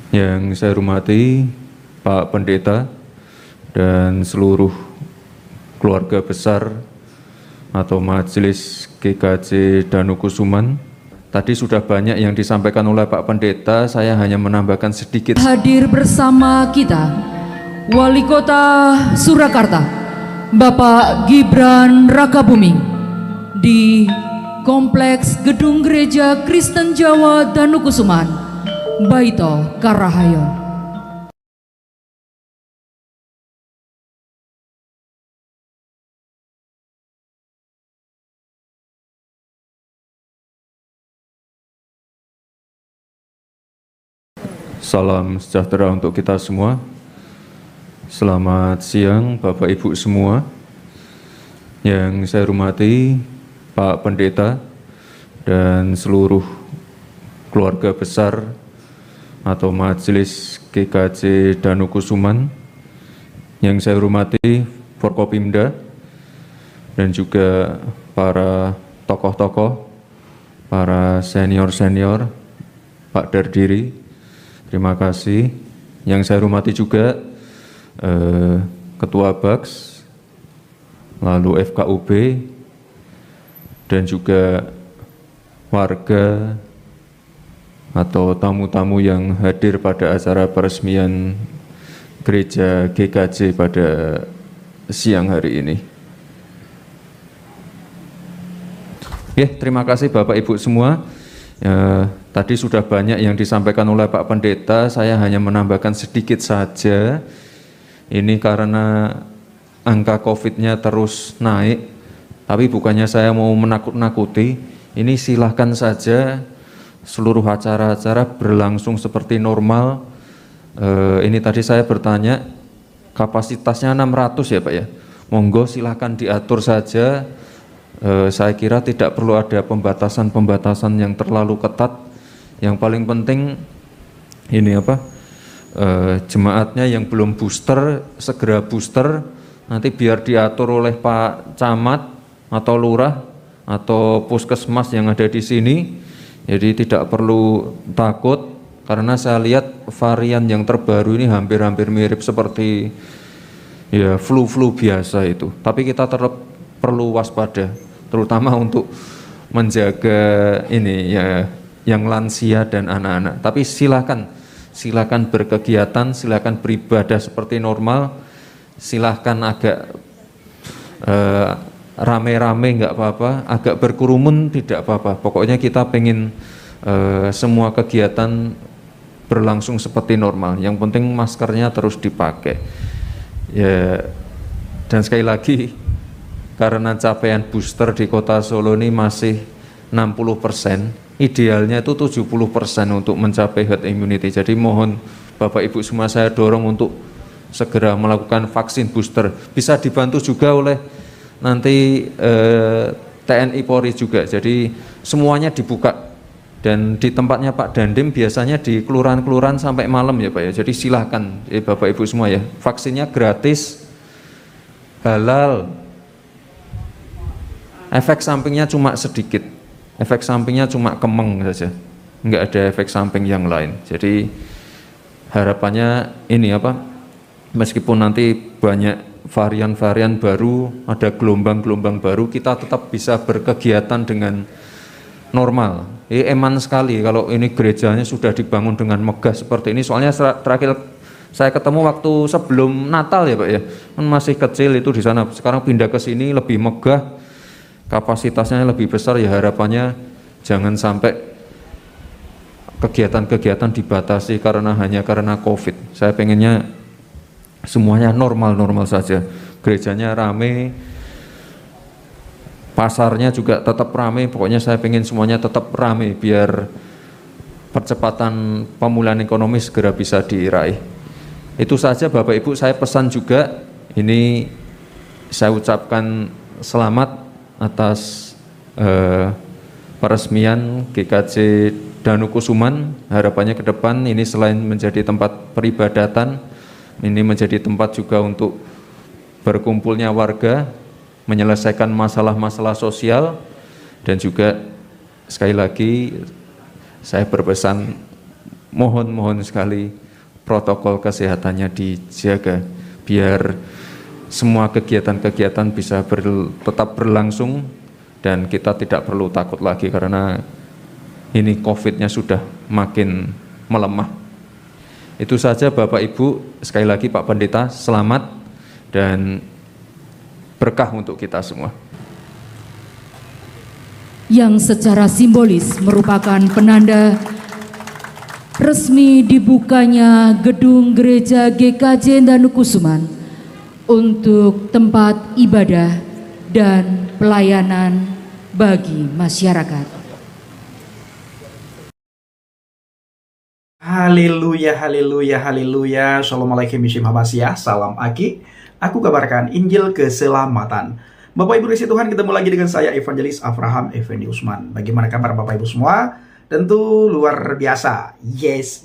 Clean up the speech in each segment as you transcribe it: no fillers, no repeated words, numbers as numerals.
Yang saya hormati Pak Pendeta dan seluruh keluarga besar atau Majelis GKJ Danukusuman. Tadi sudah banyak yang disampaikan oleh Pak Pendeta, saya hanya menambahkan sedikit. Hadir bersama kita Wali Kota Surakarta, Bapak Gibran Rakabuming, di Kompleks Gedung Gereja Kristen Jawa Danukusuman, Baito Karahayon. Salam sejahtera untuk kita semua. Selamat siang Bapak Ibu semua. Yang saya hormati Pak Pendeta dan seluruh keluarga besar atau Majelis GKJ Danukusuman. Yang saya hormati Forkopimda dan juga para tokoh-tokoh, para senior-senior, Pak Dardiri, terima kasih. Yang saya hormati juga Ketua BAKS, lalu FKUB, dan juga warga atau tamu-tamu yang hadir pada acara peresmian Gereja GKJ pada siang hari ini. Oke, terima kasih Bapak Ibu semua. Tadi sudah banyak yang disampaikan oleh Pak Pendeta, saya hanya menambahkan sedikit saja. Ini karena angka COVID-nya terus naik, tapi bukannya saya mau menakut-nakuti, ini silahkan saja seluruh acara-acara berlangsung seperti normal. Ini tadi saya bertanya, kapasitasnya 600 ya Pak ya, monggo silahkan diatur saja. Saya kira tidak perlu ada pembatasan-pembatasan yang terlalu ketat. Yang paling penting ini jemaatnya yang belum booster segera booster, nanti biar diatur oleh Pak Camat atau Lurah atau Puskesmas yang ada di sini. Jadi tidak perlu takut, karena saya lihat varian yang terbaru ini hampir-hampir mirip seperti ya flu-flu biasa itu. Tapi kita tetap perlu waspada, terutama untuk menjaga ini ya yang lansia dan anak-anak. Tapi silakan berkegiatan, silakan beribadah seperti normal, silakan agak rame-rame nggak apa-apa, agak berkerumun tidak apa-apa. Pokoknya kita pengen semua kegiatan berlangsung seperti normal. Yang penting maskernya terus dipakai. Ya, dan sekali lagi, karena capaian booster di Kota Solo ini masih 60%, idealnya itu 70% untuk mencapai herd immunity. Jadi mohon Bapak Ibu semua saya dorong untuk segera melakukan vaksin booster. Bisa dibantu juga oleh nanti TNI Polri juga. Jadi semuanya dibuka, dan di tempatnya Pak Dandim biasanya di kelurahan-kelurahan sampai malam ya Pak ya. Jadi silahkan Bapak Ibu semua ya, vaksinnya gratis, halal, efek sampingnya cuma sedikit, efek sampingnya cuma kemeng saja, nggak ada efek samping yang lain. Jadi harapannya ini meskipun nanti banyak varian-varian baru, ada gelombang-gelombang baru, kita tetap bisa berkegiatan dengan normal. Eman sekali kalau ini gerejanya sudah dibangun dengan megah seperti ini. Soalnya terakhir saya ketemu waktu sebelum Natal ya Pak ya, kan masih kecil itu di sana. Sekarang pindah ke sini lebih megah, kapasitasnya lebih besar. Ya harapannya jangan sampai kegiatan-kegiatan dibatasi hanya karena COVID. Saya pengennya semuanya normal-normal saja. Gerejanya rame, pasarnya juga tetap rame. Pokoknya saya pengen semuanya tetap rame biar percepatan pemulihan ekonomi segera bisa diraih. Itu saja Bapak Ibu, saya pesan juga, ini saya ucapkan selamat atas peresmian GKJ Danukusuman. Harapannya ke depan ini selain menjadi tempat peribadatan, ini menjadi tempat juga untuk berkumpulnya warga, menyelesaikan masalah-masalah sosial, dan juga sekali lagi saya berpesan mohon sekali protokol kesehatannya dijaga biar semua kegiatan-kegiatan bisa tetap berlangsung dan kita tidak perlu takut lagi karena ini COVID-nya sudah makin melemah. Itu saja Bapak Ibu, sekali lagi Pak Pendeta, selamat dan berkah untuk kita semua. Yang secara simbolis merupakan penanda resmi dibukanya gedung gereja GKJ Danukusuman untuk tempat ibadah dan pelayanan bagi masyarakat. Haleluya, haleluya, haleluya. Assalamualaikum warahmatullahi wabarakatuh. Salam Aki. Aku kabarkan Injil keselamatan. Bapak Ibu kasih Tuhan, ketemu lagi dengan saya Evangelis Abraham Effendi Usman. Bagaimana kabar Bapak Ibu semua? Tentu luar biasa. Yes.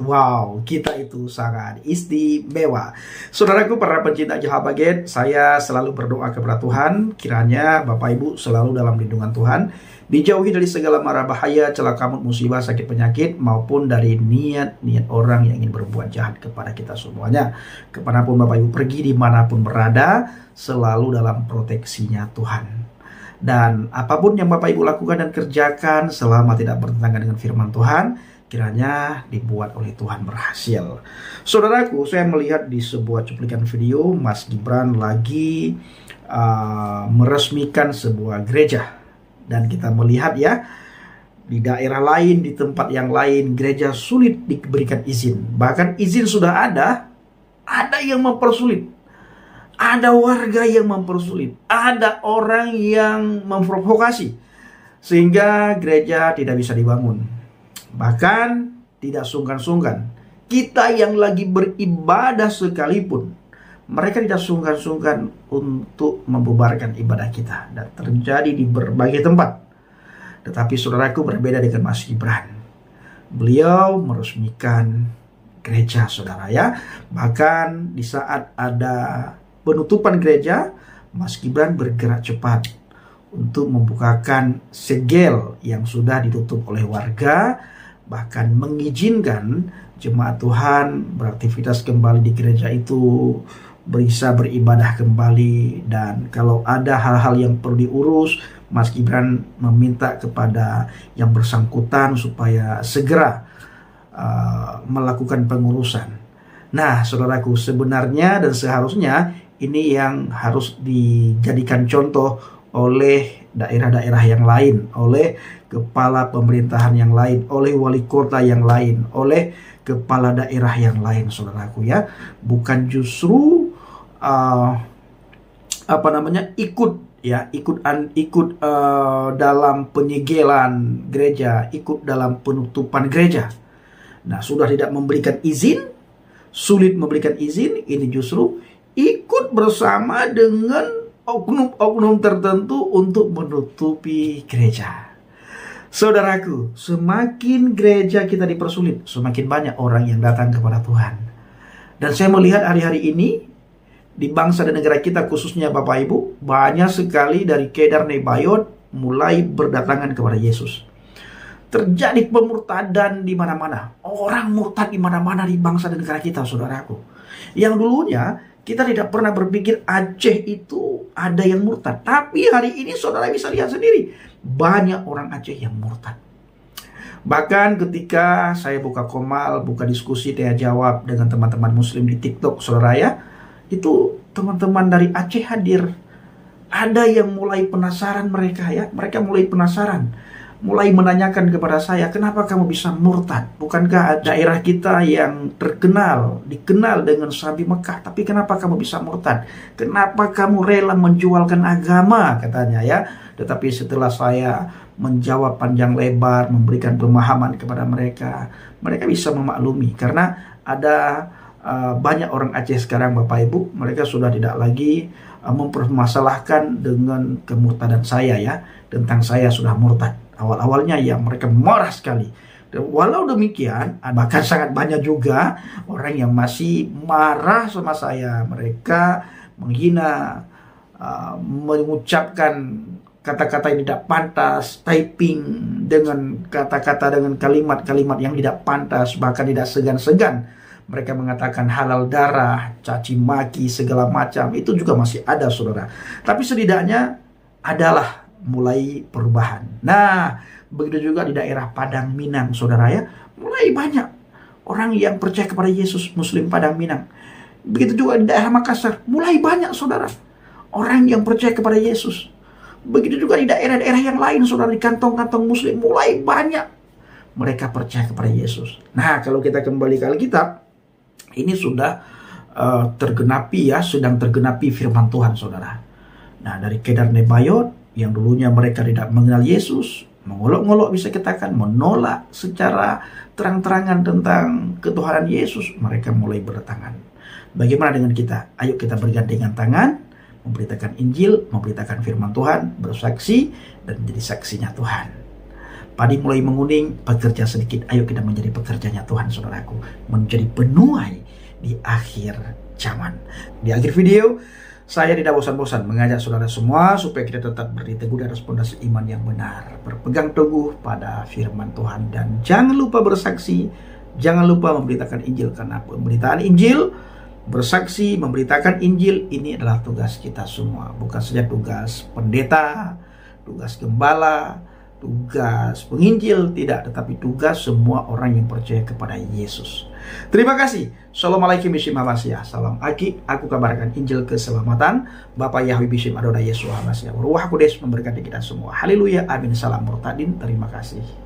Wow, kita itu sangat istimewa. Saudaraku para pencinta Jehabaget, saya selalu berdoa kepada Tuhan, kiranya Bapak Ibu selalu dalam lindungan Tuhan, dijauhi dari segala mara bahaya, celaka maut, musibah, sakit penyakit, maupun dari niat-niat orang yang ingin berbuat jahat kepada kita semuanya. Kemanapun Bapak Ibu pergi, dimanapun berada, selalu dalam proteksinya Tuhan. Dan apapun yang Bapak Ibu lakukan dan kerjakan selama tidak bertentangan dengan firman Tuhan, kiranya dibuat oleh Tuhan berhasil. Saudaraku, saya melihat di sebuah cuplikan video Mas Gibran lagi meresmikan sebuah gereja. Dan kita melihat ya, di daerah lain, di tempat yang lain, gereja sulit diberikan izin. Bahkan izin sudah ada yang mempersulit. Ada warga yang mempersulit. Ada orang yang memprovokasi. Sehingga gereja tidak bisa dibangun. Bahkan tidak sungkan-sungkan. Kita yang lagi beribadah sekalipun, mereka tidak sungkan-sungkan untuk membubarkan ibadah kita. Dan terjadi di berbagai tempat. Tetapi saudaraku berbeda dengan Mas Gibran. Beliau meresmikan gereja saudara ya. Bahkan di saat ada penutupan gereja, Mas Gibran bergerak cepat untuk membukakan segel yang sudah ditutup oleh warga. Bahkan mengizinkan jemaat Tuhan beraktivitas kembali di gereja itu, bisa beribadah kembali. Dan kalau ada hal-hal yang perlu diurus, Mas Gibran meminta kepada yang bersangkutan supaya segera melakukan pengurusan. Nah saudaraku, sebenarnya dan seharusnya ini yang harus dijadikan contoh oleh daerah-daerah yang lain, oleh kepala pemerintahan yang lain, oleh wali kota yang lain, oleh kepala daerah yang lain saudaraku ya. Bukan justru ikut dalam penyegelan gereja, ikut dalam penutupan gereja. Nah, sudah tidak memberikan izin, sulit memberikan izin, ini justru ikut bersama dengan oknum-oknum tertentu untuk menutupi gereja. Saudaraku, semakin gereja kita dipersulit, semakin banyak orang yang datang kepada Tuhan. Dan saya melihat hari-hari ini di bangsa dan negara kita, khususnya Bapak Ibu, banyak sekali dari Kedar Nebayot mulai berdatangan kepada Yesus. Terjadi pemurtadan di mana-mana. Orang murtad di mana-mana di bangsa dan negara kita, saudaraku. Yang dulunya kita tidak pernah berpikir Aceh itu ada yang murtad. Tapi hari ini saudara bisa lihat sendiri, banyak orang Aceh yang murtad. Bahkan ketika saya buka komal, buka diskusi tanya jawab dengan teman-teman muslim di TikTok, saudara ya, itu teman-teman dari Aceh hadir. Ada yang mulai penasaran mereka ya, mereka mulai penasaran, mulai menanyakan kepada saya, kenapa kamu bisa murtad? Bukankah daerah kita yang dikenal dengan Sabi Mekah, tapi kenapa kamu bisa murtad? Kenapa kamu rela menjualkan agama, katanya ya. Tetapi setelah saya menjawab panjang lebar, memberikan pemahaman kepada mereka, mereka bisa memaklumi. Karena ada banyak orang Aceh sekarang Bapak Ibu, mereka sudah tidak lagi mempermasalahkan dengan kemurtadan saya ya, tentang saya sudah murtad. Awal-awalnya ya mereka marah sekali. Dan walau demikian, bahkan sangat banyak juga orang yang masih marah sama saya. Mereka menghina, mengucapkan kata-kata yang tidak pantas, typing dengan kata-kata dengan kalimat-kalimat yang tidak pantas, bahkan tidak segan-segan mereka mengatakan halal darah, caci maki segala macam, itu juga masih ada saudara. Tapi setidaknya adalah mulai perubahan. Nah, begitu juga di daerah Padang Minang saudara ya, mulai banyak orang yang percaya kepada Yesus, Muslim Padang Minang. Begitu juga di daerah Makassar, mulai banyak saudara orang yang percaya kepada Yesus. Begitu juga di daerah-daerah yang lain saudara, di kantong-kantong Muslim mulai banyak mereka percaya kepada Yesus. Nah, kalau kita kembali ke Alkitab, ini sudah tergenapi ya, sedang tergenapi firman Tuhan saudara. Nah, dari Kedar Nebayot yang dulunya mereka tidak mengenal Yesus, mengolok-ngolok bisa katakan, menolak secara terang-terangan tentang ketuhanan Yesus, mereka mulai berdatangan. Bagaimana dengan kita? Ayo kita bergandengan tangan, memberitakan Injil, memberitakan firman Tuhan, bersaksi, dan menjadi saksinya Tuhan. Padi mulai menguning, pekerja sedikit. Ayo kita menjadi pekerjanya Tuhan saudaraku, menjadi penuai di akhir zaman. Di akhir video, saya tidak bosan-bosan mengajak saudara semua supaya kita tetap berdiri teguh di atas pondasi iman yang benar, berpegang teguh pada firman Tuhan, dan jangan lupa bersaksi, jangan lupa memberitakan Injil, karena pemberitaan Injil, bersaksi, memberitakan Injil, ini adalah tugas kita semua, bukan saja tugas pendeta, tugas gembala, tugas penginjil, tidak, tetapi tugas semua orang yang percaya kepada Yesus. Terima kasih. Assalamualaikum Bishim Hamasiah. Salam Aki, aku kabarkan Injil keselamatan. Bapak Yahweh Bishim Adonai Yesus Hamasiah. Ruah Kudus memberkati kita semua. Haleluya, amin. Salam murtadin. Terima kasih.